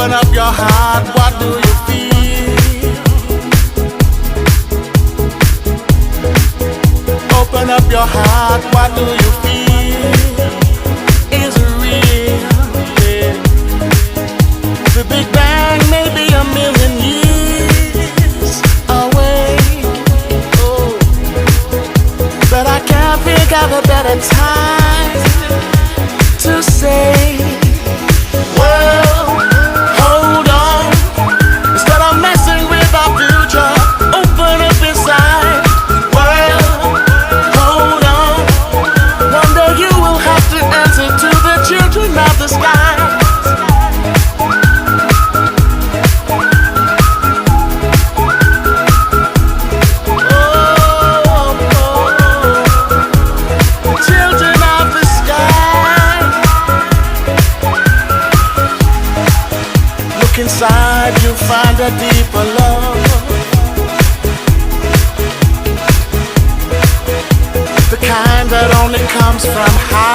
Open up your heart, what do you feel? Open up your heart, what do you feel? Is it real? Yeah. The Big Bang may be a million years away, oh, but I can't figure out a better time to say, well, hold on. Instead of messing with our future, open up inside. Well, hold on. One day you will have to answer to the children of the sky. Children of the sky. Look inside, you'll find a deeper love, the kind that only comes from high.